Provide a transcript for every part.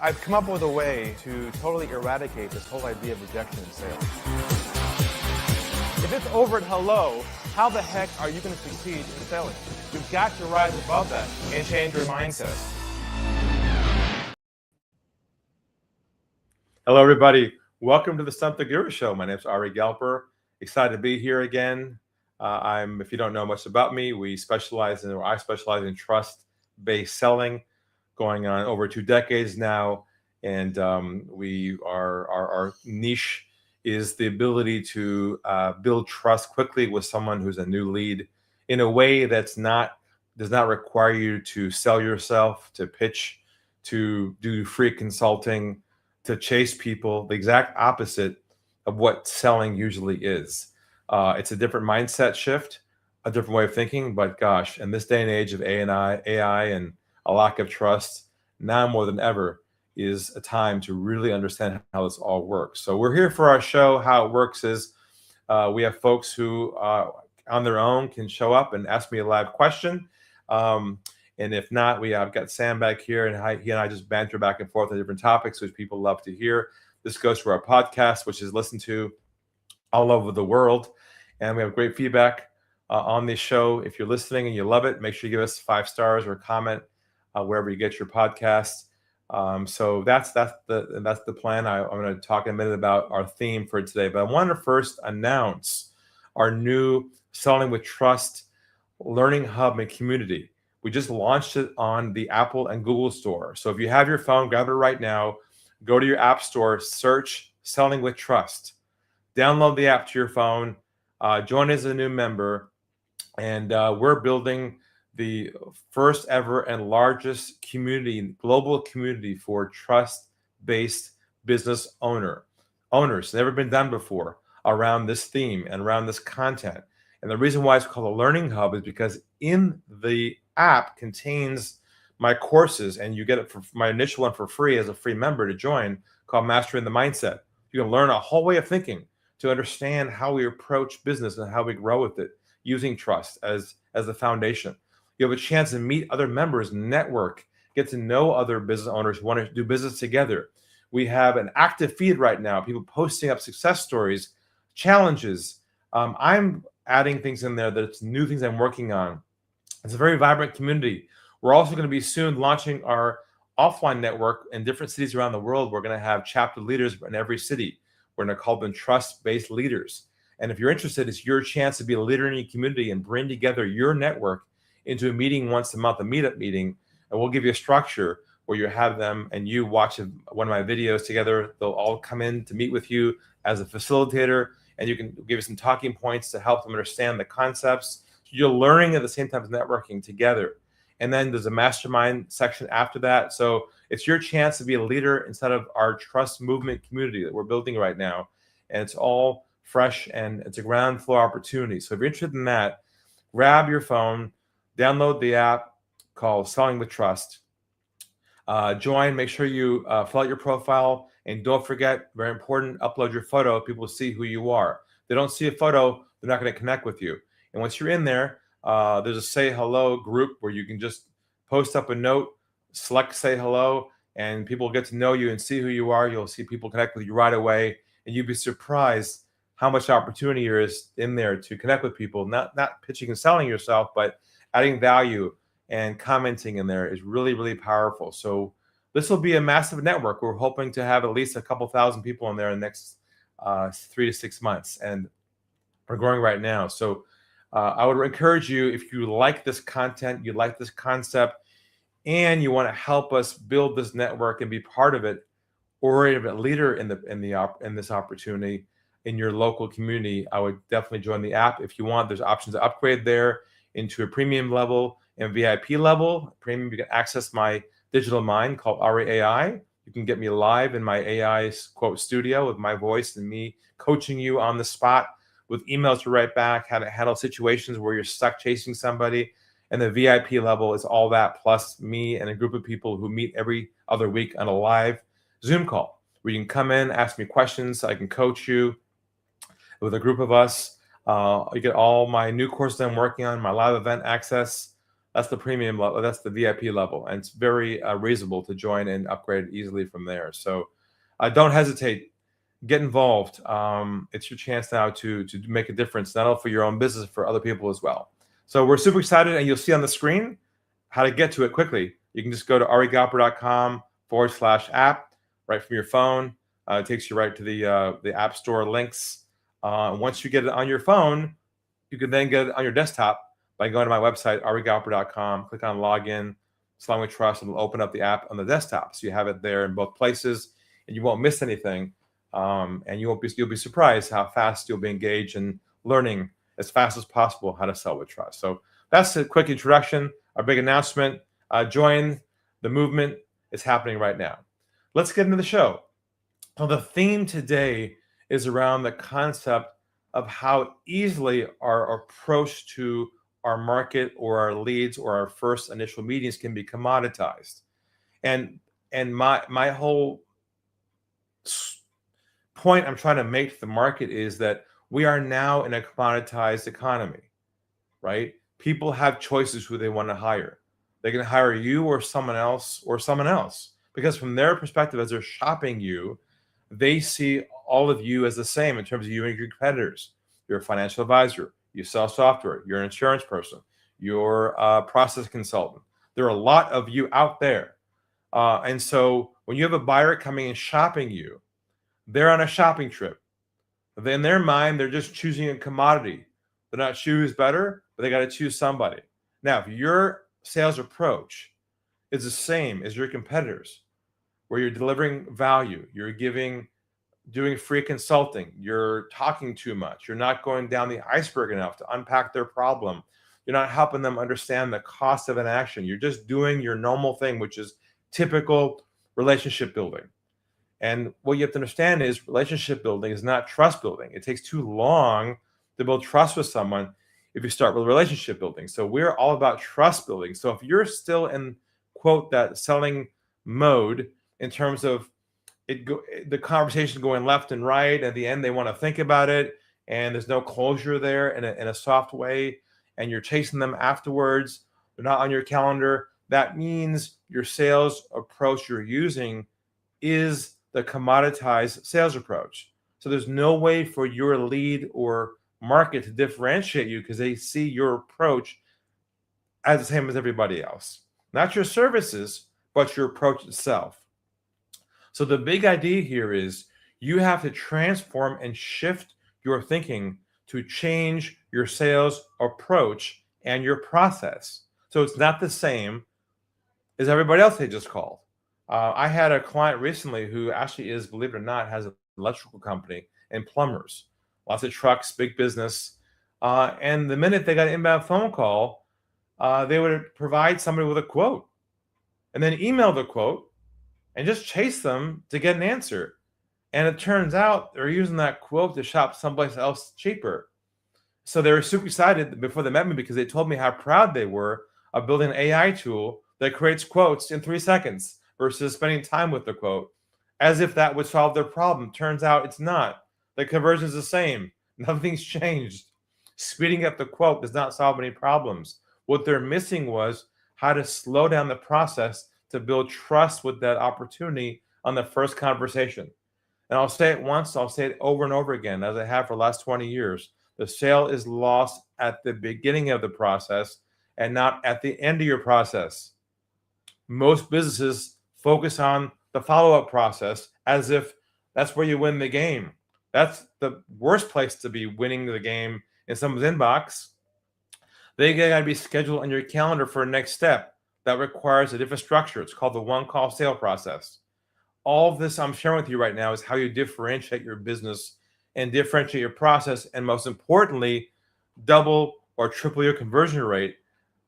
I've come up with a way to totally eradicate this whole idea of rejection in sales. If it's over at hello, how the heck are you going to succeed in selling? You've got to rise above that and change your mindset. Hello, everybody. Welcome to the Stump The Guru Show. My name is Ari Galper. Excited to be here again. If you don't know much about me, I specialize in trust-based selling, going on over 2 decades now. And our niche is the ability to build trust quickly with someone who's a new lead in a way does not require you to sell yourself, to pitch, to do free consulting, to chase people. The exact opposite of what selling usually is. It's a different mindset shift, a different way of thinking. But gosh, in this day and age of AI and a lack of trust, now more than ever is a time to really understand how this all works. So we're here for our show. How it works is we have folks who on their own can show up and ask me a live question. And if not, I've got Sam back here, and he and I just banter back and forth on different topics, which people love to hear. This goes to our podcast, which is listened to all over the world. And we have great feedback on this show. If you're listening and you love it, make sure you give us 5 stars or a comment wherever you get your podcasts. So that's the plan. I'm going to talk in a minute about our theme for today. But I want to first announce our new Selling with Trust Learning Hub and Community. We just launched it on the Apple and Google store. So if you have your phone, grab it right now. Go to your app store, search Selling with Trust. Download the app to your phone. Join as a new member. And we're building the first ever and largest global community for trust-based business owners. Never been done before around this theme and around this content. And the reason why it's called a Learning Hub is because in the app contains my courses, and you get it for my initial one for free as a free member to join, called Mastering the Mindset. You can learn a whole way of thinking to understand how we approach business and how we grow with it, using trust as the foundation. You have a chance to meet other members, network, get to know other business owners who want to do business together. We have an active feed right now, people posting up success stories, challenges. I'm adding things in there that's new things I'm working on. It's a very vibrant community. We're also going to be soon launching our offline network in different cities around the world. We're going to have chapter leaders in every city. We're going to call them trust-based leaders. And if you're interested, it's your chance to be a leader in your community and bring together your network into a meeting once a month, a meetup meeting. And we'll give you a structure where you have them and you watch one of my videos together. They'll all come in to meet with you as a facilitator, and you can give you some talking points to help them understand the concepts. You're learning at the same time as networking together. And then there's a mastermind section after that. So it's your chance to be a leader inside of our trust movement community that we're building right now. And it's all fresh, and it's a ground floor opportunity. So if you're interested in that, grab your phone, download the app called Selling with Trust. Join, make sure you fill out your profile, and don't forget, very important, upload your photo. People see who you are. If they don't see a photo, they're not going to connect with you. And once you're in there, there's a say hello group where you can just post up a note, select say hello, and people get to know you and see who you are. You'll see people connect with you right away, and you'd be surprised how much opportunity there is in there to connect with people, not pitching and selling yourself, but adding value, and commenting in there is really, really powerful. So this will be a massive network. We're hoping to have at least a couple thousand people in there in the next 3 to 6 months, and we're growing right now. So I would encourage you, if you like this content, you like this concept, and you want to help us build this network and be part of it, or a leader in this opportunity in your local community, I would definitely join the app. If you want, there's options to upgrade there into a premium level and VIP level. Premium, you can access my digital mind called Ari AI. You can get me live in my AI quote studio with my voice and me coaching you on the spot with emails to write back, how to handle situations where you're stuck chasing somebody. And the VIP level is all that, plus me and a group of people who meet every other week on a live Zoom call where you can come in, ask me questions. I can coach you with a group of us. You get all my new courses I'm working on, my live event access, That's the premium level. That's the VIP level, and it's very reasonable to join and upgrade easily from there. So don't hesitate. Get involved. It's your chance now to make a difference, not only for your own business, for other people as well. So we're super excited, and you'll see on the screen how to get to it quickly. You can just go to arigalper.com/app right from your phone. It takes you right to the App Store links. Once you get it on your phone, you can then get it on your desktop by going to my website, arigalper.com, click on login, Selling with Trust, and it'll open up the app on the desktop. So you have it there in both places, and you won't miss anything. And you'll be surprised how fast you'll be engaged in learning as fast as possible how to sell with trust. So that's a quick introduction. Our big announcement: join the movement. It's happening right now. Let's get into the show. So the theme today is around the concept of how easily our approach to our market or our leads or our first initial meetings can be commoditized. And my whole point I'm trying to make to the market is that we are now in a commoditized economy, right? People have choices who they want to hire. They can hire you or someone else, because from their perspective, as they're shopping you, they see all of you as the same in terms of you and your competitors. You're a financial advisor. You sell software. You're an insurance person. You're a process consultant. There are a lot of you out there. And so when you have a buyer coming and shopping you, they're on a shopping trip. In their mind, they're just choosing a commodity. They're not choose better, but they got to choose somebody. Now, if your sales approach is the same as your competitors, where you're delivering value, you're doing free consulting, you're talking too much, you're not going down the iceberg enough to unpack their problem, you're not helping them understand the cost of an action, you're just doing your normal thing, which is typical relationship building. And what you have to understand is relationship building is not trust building. It takes too long to build trust with someone if you start with relationship building. So we're all about trust building. So if you're still in, quote, that selling mode in terms of the conversation going left and right, at the end they want to think about it, and there's no closure there in a soft way, and you're chasing them afterwards, they're not on your calendar, that means your sales approach you're using is the commoditized sales approach. So there's no way for your lead or market to differentiate you because they see your approach as the same as everybody else. Not your services, but your approach itself. So the big idea here is you have to transform and shift your thinking to change your sales approach and your process. So it's not the same as everybody else they just called. I had a client recently who actually is, believe it or not, has an electrical company and plumbers, lots of trucks, big business. And the minute they got an inbound phone call, they would provide somebody with a quote and then email the quote and just chase them to get an answer. And it turns out they're using that quote to shop someplace else cheaper. So they were super excited before they met me because they told me how proud they were of building an AI tool that creates quotes in 3 seconds versus spending time with the quote, as if that would solve their problem. Turns out it's not. The conversion is the same. Nothing's changed. Speeding up the quote does not solve any problems. What they're missing was how to slow down the process to build trust with that opportunity on the first conversation. And I'll say it once, I'll say it over and over again, as I have for the last 20 years. The sale is lost at the beginning of the process and not at the end of your process. Most businesses focus on the follow-up process as if that's where you win the game. That's the worst place to be winning the game in someone's inbox. They got to be scheduled on your calendar for a next step. That requires a different structure. It's called the one-call sale process. All of this I'm sharing with you right now is how you differentiate your business and differentiate your process, and most importantly, double or triple your conversion rate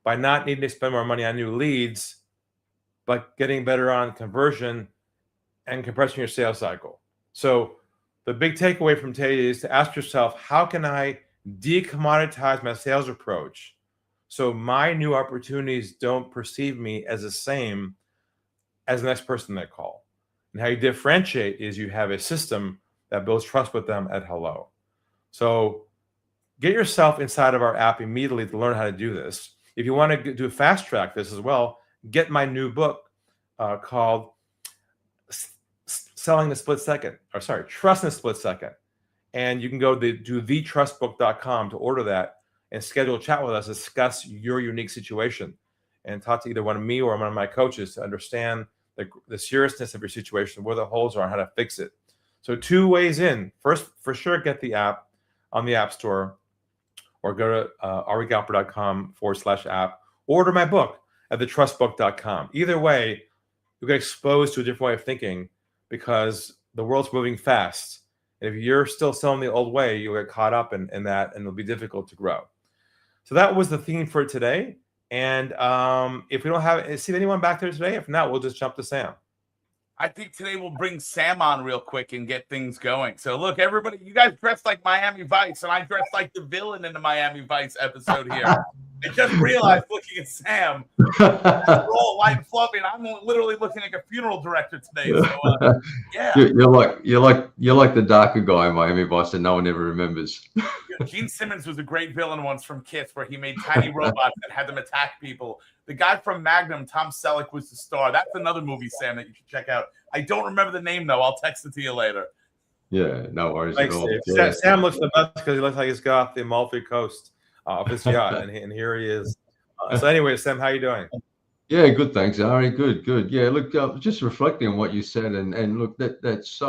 by not needing to spend more money on new leads, but getting better on conversion and compressing your sales cycle. So the big takeaway from today is to ask yourself, how can I decommoditize my sales approach so my new opportunities don't perceive me as the same as the next person they call? And how you differentiate is you have a system that builds trust with them at hello. So get yourself inside of our app immediately to learn how to do this. If you want to do fast track this as well, get my new book called Selling the Split Second, or sorry, Trust in the Split Second. And you can go to thetrustbook.com to order that and schedule a chat with us, discuss your unique situation, and talk to either one of me or one of my coaches to understand the seriousness of your situation, where the holes are, and how to fix it. So 2 ways in. First, for sure, get the app on the App Store, or go to arigalper.com/app. Order my book at thetrustbook.com. Either way, you'll get exposed to a different way of thinking, because the world's moving fast. And if you're still selling the old way, you'll get caught up in that, and it'll be difficult to grow. So that was the theme for today. And if we don't see anyone back there today, if not, we'll just jump to Sam. I think today we'll bring Sam on real quick and get things going. So look, everybody, you guys dressed like Miami Vice, and I dressed like the villain in the Miami Vice episode here. I just realized, looking at Sam, that's all light and fluffy, and I'm literally looking like a funeral director today. So yeah, you're like the darker guy in Miami Vice that no one ever remembers. Gene Simmons was a great villain once from Kiss, where he made tiny robots that had them attack people. The guy from Magnum, Tom Selleck, was the star. That's another movie, Sam, that you should check out. I don't remember the name, though. I'll text it to you later. Yeah, no worries Thanks, at all. Yeah. Sam looks the best because he looks like he's got off the Amalfi Coast of his yacht, and here he is. So anyway, Sam, how you doing? Yeah, good, thanks, Ari. Good. Yeah, look, just reflecting on what you said, and look, it's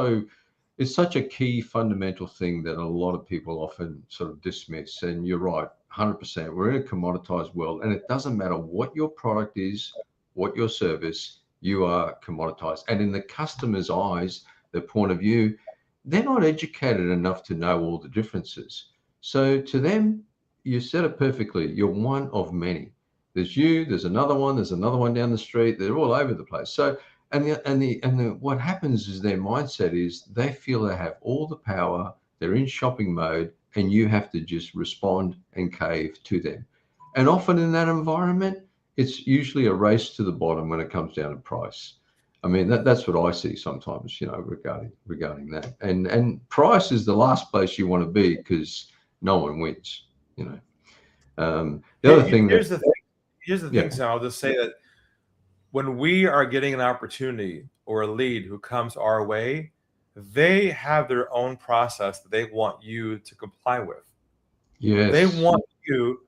such a key fundamental thing that a lot of people often sort of dismiss. And you're right, 100%. We're in a commoditized world, and it doesn't matter what your product is, what your service, you are commoditized. And in the customer's eyes, their point of view, they're not educated enough to know all the differences. So to them, you said it perfectly. You're one of many. There's you, there's another one down the street. They're all over the place. So, what happens is their mindset is they feel they have all the power. They're in shopping mode, and you have to just respond and cave to them. And often in that environment, it's usually a race to the bottom when it comes down to price. I mean, that's what I see sometimes, regarding that. And price is the last place you want to be, because no one wins, The other thing. Here's the thing, Sam. I'll just say that when we are getting an opportunity or a lead who comes our way, they have their own process that they want you to comply with. Yes. They want you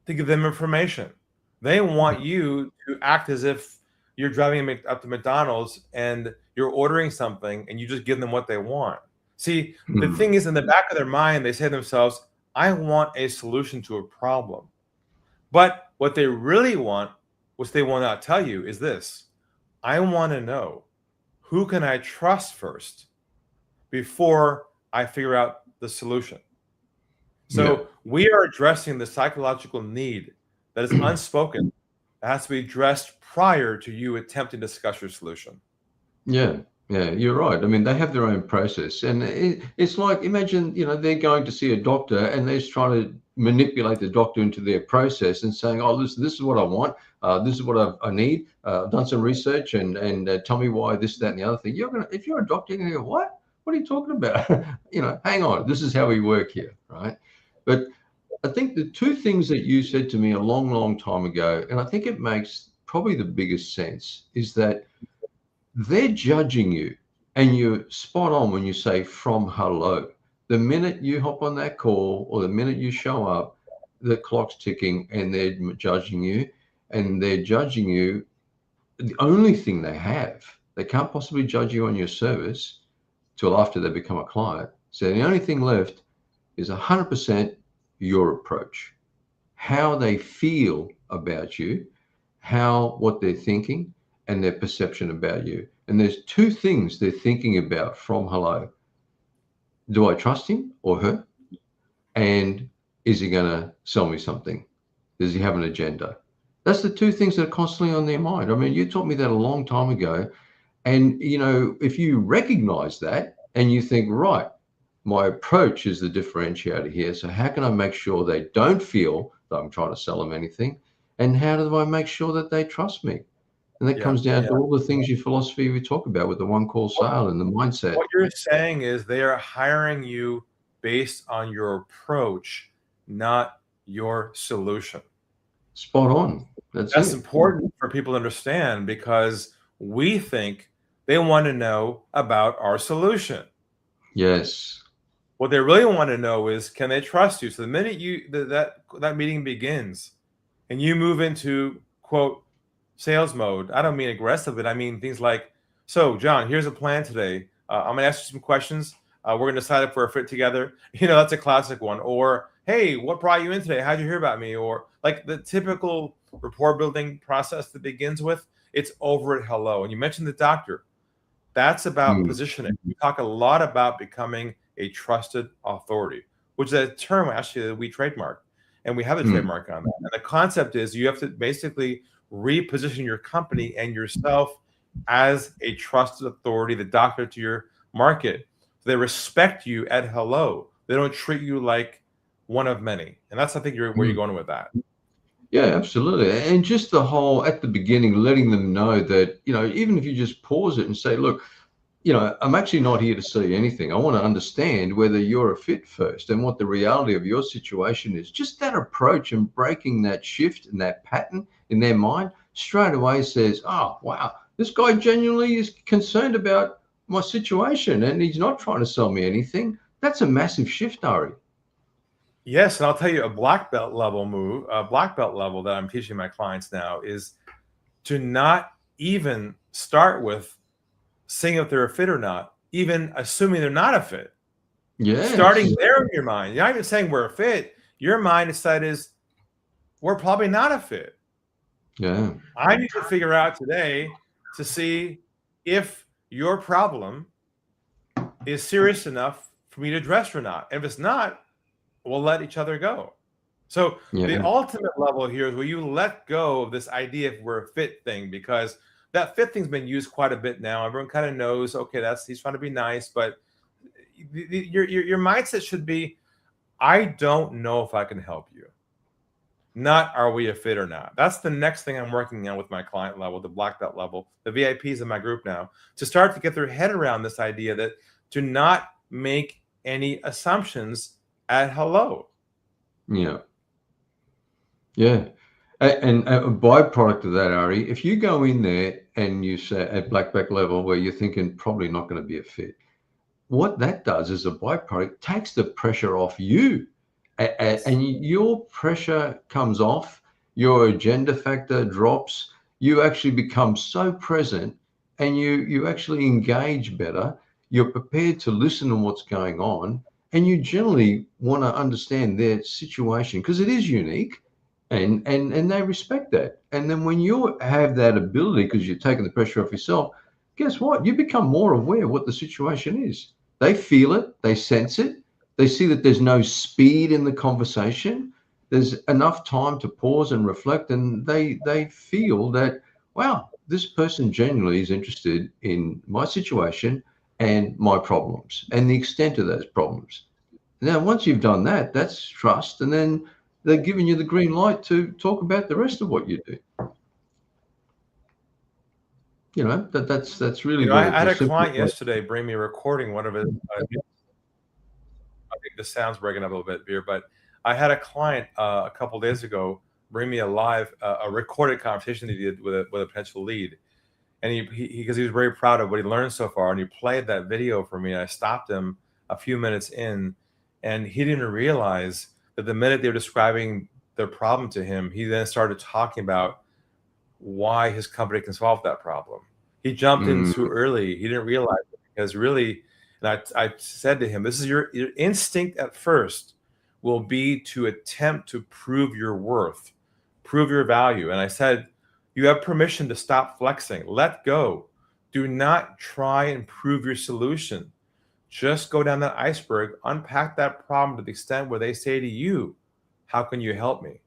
to give them information. They want you to act as if you're driving up to McDonald's and you're ordering something and you just give them what they want. See, the thing is, in the back of their mind, they say to themselves, I want a solution to a problem. But what they really want, which they will not tell you, is this. I want to know, who can I trust first before I figure out the solution? So we are addressing the psychological need that is unspoken, that has to be addressed prior to you attempting to discuss your solution. Yeah, you're right. I mean, they have their own process, and it's like, imagine, they're going to see a doctor and they're trying to manipulate the doctor into their process and saying, oh, this is what I want. This is what I need. I've done some research and tell me why this, that, and the other thing. If you're a doctor, you're going to go, what? What are you talking about? Hang on. This is how we work here, right? But I think the 2 things that you said to me a long, long time ago, and I think it makes probably the biggest sense, is that they're judging you, and you're spot on when you say from hello. The minute you hop on that call or the minute you show up, the clock's ticking and they're judging you, and they're judging you. The only thing they can't possibly judge you on your service till after they become a client. So the only thing left is 100% your approach, how they feel about you, what they're thinking, and their perception about you. And there's 2 things they're thinking about from hello. Do I trust him or her? And is he going to sell me something? Does he have an agenda? That's the 2 things that are constantly on their mind. I mean, you taught me that a long time ago. And, if you recognize that and you think, right, my approach is the differentiator here. So how can I make sure they don't feel that I'm trying to sell them anything? And how do I make sure that they trust me? And that comes down to all the things your philosophy we talk about with the one call sale and the mindset. What you're saying is they are hiring you based on your approach, not your solution. Spot on. That's That's it. important for people to understand because we think they want to know about our solution. Yes. What they really want to know is, can they trust you? So the minute that meeting begins and you move into, quote, sales mode, I don't mean aggressive, but I mean things like, so John, here's a plan today. I'm gonna ask you some questions. We're gonna decide if we're a fit together. That's a classic one. Or, hey, what brought you in today? How'd you hear about me? Or like the typical rapport building process that begins with, it's over at hello. And you mentioned the doctor. That's about positioning. We talk a lot about becoming a trusted authority, which is a term actually that we trademark, and we have a trademark on that. And the concept is you have to basically reposition your company and yourself as a trusted authority, the doctor to your market. So they respect you at hello. They don't treat you like one of many. And that's, I think, where you're going with that. Yeah, absolutely. And just the whole, at the beginning, letting them know that, even if you just pause it and say, look, I'm actually not here to see anything. I want to understand whether you're a fit first and what the reality of your situation is. Just that approach and breaking that shift and that pattern in their mind straight away says, oh, wow, this guy genuinely is concerned about my situation and he's not trying to sell me anything. That's a massive shift, Ari. Yes, and I'll tell you a black belt level that I'm teaching my clients now is to not even start with seeing if they're a fit or not, even assuming they're not a fit. Yeah. Starting there in your mind. You're not even saying we're a fit. Your mindset is we're probably not a fit. Yeah. I need to figure out today to see if your problem is serious enough for me to address or not. And if it's not, we'll let each other go. So the ultimate level here is where you let go of this idea if we're a fit thing, because that fit thing's been used quite a bit now. Everyone kind of knows, okay, he's trying to be nice, but your mindset should be, I don't know if I can help you. Not are we a fit or not. That's the next thing I'm working on with my client level, the black belt level, the VIPs in my group now, to start to get their head around this idea that to not make any assumptions at hello. Yeah. Yeah. And a byproduct of that, Ari, if you go in there and you say at black belt level where you're thinking probably not going to be a fit, what that does is a byproduct takes the pressure off you, and your pressure comes off, your agenda factor drops, you actually become so present and you actually engage better, you're prepared to listen to what's going on, and you generally want to understand their situation because it is unique. And they respect that. And then when you have that ability, because you're taking the pressure off yourself, guess what? You become more aware of what the situation is. They feel it, they sense it, they see that there's no speed in the conversation. There's enough time to pause and reflect, and they feel that, wow, this person genuinely is interested in my situation and my problems and the extent of those problems. Now, once you've done that, that's trust, and then they're giving you the green light to talk about the rest of what you do. That's really I had a client yesterday bring me a recording, one of his, I think the sound's breaking up a little bit here, but I had a client a couple days ago bring me a live, a recorded conversation that he did with a potential lead. And he was very proud of what he learned so far. And he played that video for me. And I stopped him a few minutes in, and he didn't realize that the minute they were describing their problem to him, he then started talking about why his company can solve that problem. He jumped in too early. He didn't realize it because really, and I said to him, this is your instinct at first will be to attempt to prove your worth, prove your value. And I said, you have permission to stop flexing. Let go. Do not try and prove your solution. Just go down that iceberg, unpack that problem to the extent where they say to you, how can you help me?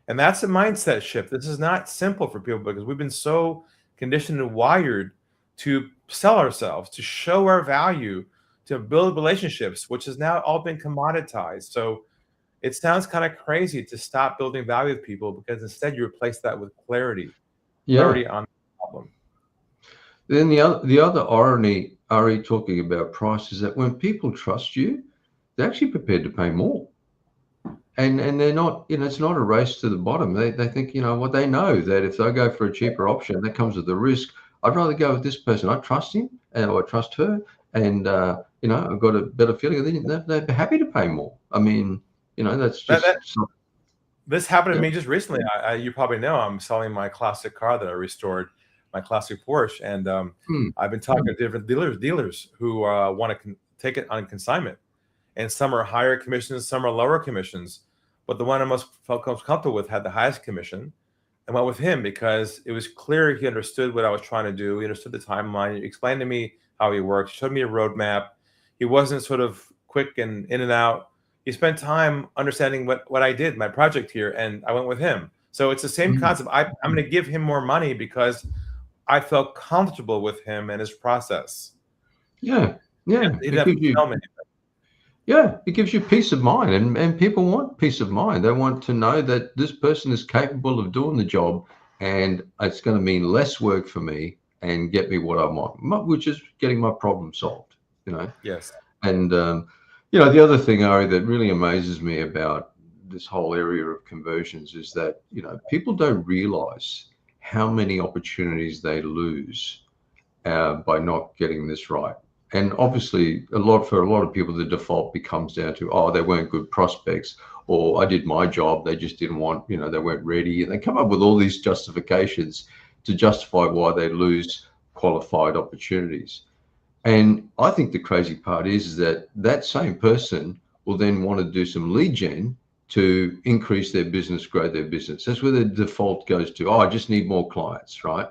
And that's a mindset shift. This is not simple for people because we've been so conditioned and wired to sell ourselves, to show our value, to build relationships, which has now all been commoditized. So it sounds kind of crazy to stop building value with people because instead you replace that with clarity. Clarity on the problem. Then the other irony, Ari, talking about price, is that when people trust you, they're actually prepared to pay more. And they're not, it's not a race to the bottom. They think, what they know that if they go for a cheaper option, that comes with the risk. I'd rather go with this person. I trust him or I trust her, and I've got a better feeling. They're happy to pay more. I mean, that's just. This happened to me just recently. You probably know I'm selling my classic car that I restored, my classic Porsche, and I've been talking to different dealers who want to take it on consignment, and some are higher commissions, some are lower commissions. But the one I felt most comfortable with had the highest commission. I went with him because it was clear he understood what I was trying to do. He understood the timeline. He explained to me how he worked, showed me a roadmap. He wasn't sort of quick and in and out. He spent time understanding what I did, my project here, and I went with him. So it's the same concept. I'm going to give him more money because I felt comfortable with him and his process. Yeah. He didn't have to tell me anything. Yeah, it gives you peace of mind, and people want peace of mind. They want to know that this person is capable of doing the job, and it's going to mean less work for me and get me what I want, which is getting my problem solved. Yes. And the other thing, Ari, that really amazes me about this whole area of conversions is that people don't realize how many opportunities they lose by not getting this right. And obviously, for a lot of people, the default becomes down to, they weren't good prospects, or I did my job, they just didn't want, they weren't ready. And they come up with all these justifications to justify why they lose qualified opportunities. And I think the crazy part is that same person will then want to do some lead gen to increase their business, grow their business. That's where the default goes to, I just need more clients, right?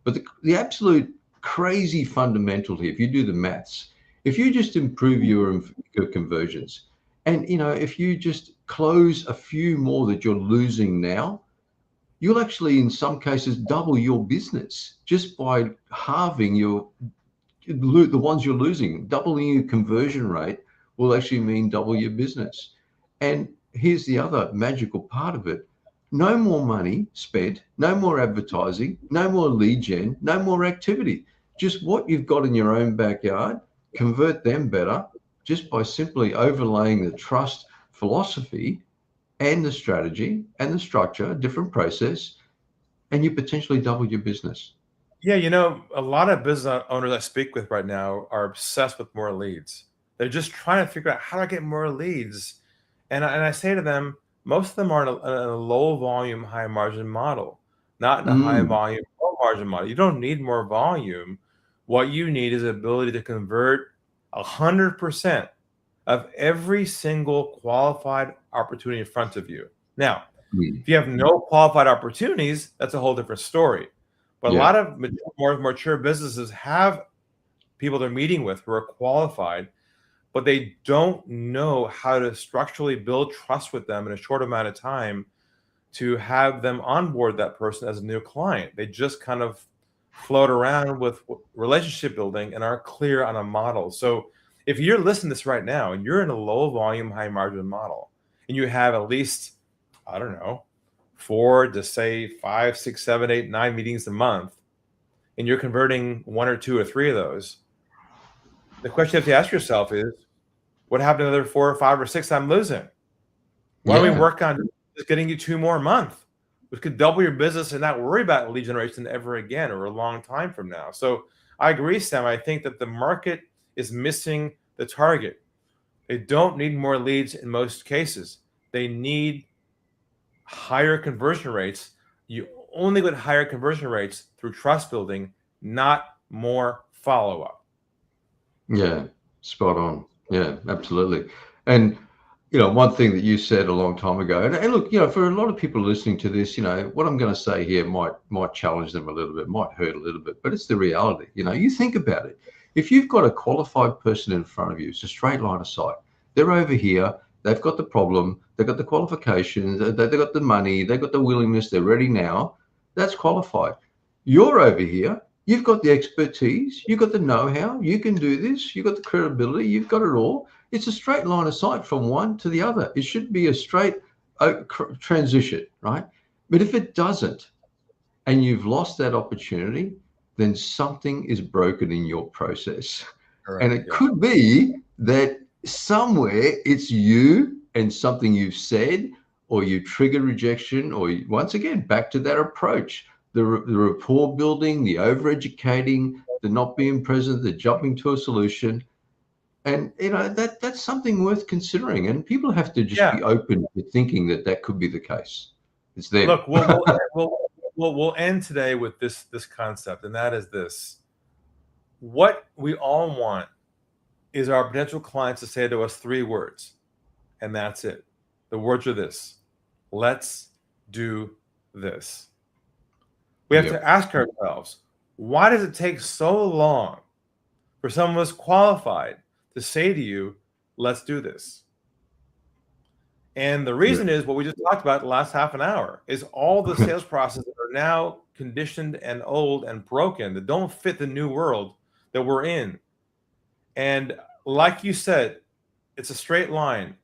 But the absolute crazy fundamental here, if you do the maths, if you just improve your conversions, and if you just close a few more that you're losing now, you'll actually in some cases double your business just by halving the ones you're losing. Doubling your conversion rate will actually mean double your business. And here's the other magical part of it. No more money spent, no more advertising, no more lead gen, no more activity. Just what you've got in your own backyard, convert them better just by simply overlaying the trust philosophy and the strategy and the structure, different process, and you potentially double your business. Yeah, a lot of business owners I speak with right now are obsessed with more leads. They're just trying to figure out how to get more leads. And I say to them, most of them are in a low volume, high margin model, not in a high volume, low margin model. You don't need more volume. What you need is the ability to convert 100% of every single qualified opportunity in front of you. Now, if you have no qualified opportunities, that's a whole different story. But a lot of more mature businesses have people they're meeting with who are qualified, but they don't know how to structurally build trust with them in a short amount of time to have them onboard that person as a new client. They just kind of float around with relationship building and aren't clear on a model. So if you're listening to this right now and you're in a low volume, high margin model, and you have at least, 4 to say 5, 6, 7, 8, 9 meetings a month, and you're converting 1 or 2 or 3 of those, the question you have to ask yourself is, what happened to the other 4 or 5 or 6 I'm losing? Why don't we work on just getting you 2 more a month, which could double your business and not worry about lead generation ever again or a long time from now? So I agree, Sam. I think that the market is missing the target. They don't need more leads in most cases. They need higher conversion rates. You only get higher conversion rates through trust building, not more follow-up. Yeah, spot on. Yeah, absolutely. And one thing that you said a long time ago, and look, for a lot of people listening to this, what I'm going to say here might challenge them a little bit, might hurt a little bit, but it's the reality. You think about it. If you've got a qualified person in front of you, it's a straight line of sight. They're over here. They've got the problem. They've got the qualifications. They've got the money. They've got the willingness. They're ready now. That's qualified. You're over here. You've got the expertise. You've got the know-how. You can do this. You've got the credibility. You've got it all. It's a straight line of sight from one to the other. It should be a straight transition, right? But if it doesn't, and you've lost that opportunity, then something is broken in your process. Correct, and it could be that somewhere it's you and something you've said, or you trigger rejection, or once again, back to that approach, the rapport building, the over-educating, the not being present, the jumping to a solution. And, that's something worth considering. And people have to just be open to thinking that could be the case. It's there. Look, we'll end today with this concept, and that is this. What we all want is our potential clients to say to us 3 words, and that's it. The words are this: let's do this. We have to ask ourselves, why does it take so long for someone who's qualified to say to you, let's do this? And the reason is what we just talked about the last half an hour, is all the sales processes are now conditioned and old and broken, that don't fit the new world that we're in. And like you said, it's a straight line.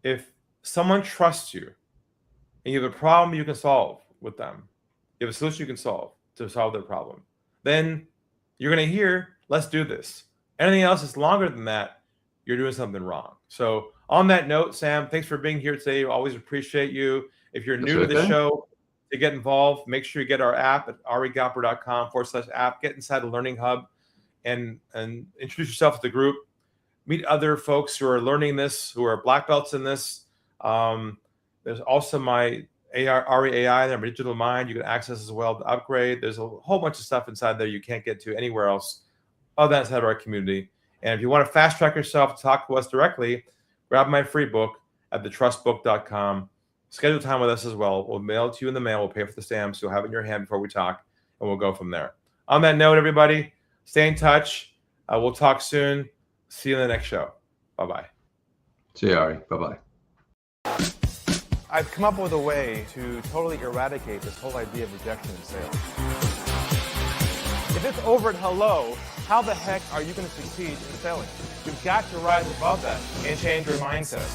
If someone trusts you and you have a problem you can solve with them, you have a solution you can solve to solve their problem, then you're going to hear, let's do this. Anything else that's longer than that, you're doing something wrong. So on that note, Sam, thanks for being here today. Always appreciate you. If you're new to the show, to get involved, make sure you get our app at arigalper.com/app. Get inside the Learning Hub and introduce yourself to the group. Meet other folks who are learning this, who are black belts in this. There's also my Ari AI there, my digital mind. You can access as well to upgrade. There's a whole bunch of stuff inside there you can't get to anywhere else other than inside of our community. And if you want to fast track yourself to talk to us directly, grab my free book at thetrustbook.com. Schedule time with us as well. We'll mail it to you in the mail. We'll pay for the stamps. You'll have it in your hand before we talk, and we'll go from there. On that note, everybody, stay in touch. We'll talk soon. See you in the next show. Bye-bye. See you, Ari. Bye-bye. I've come up with a way to totally eradicate this whole idea of rejection in sales. If it's over at hello, how the heck are you going to succeed in selling? You've got to rise above that and change your mindset.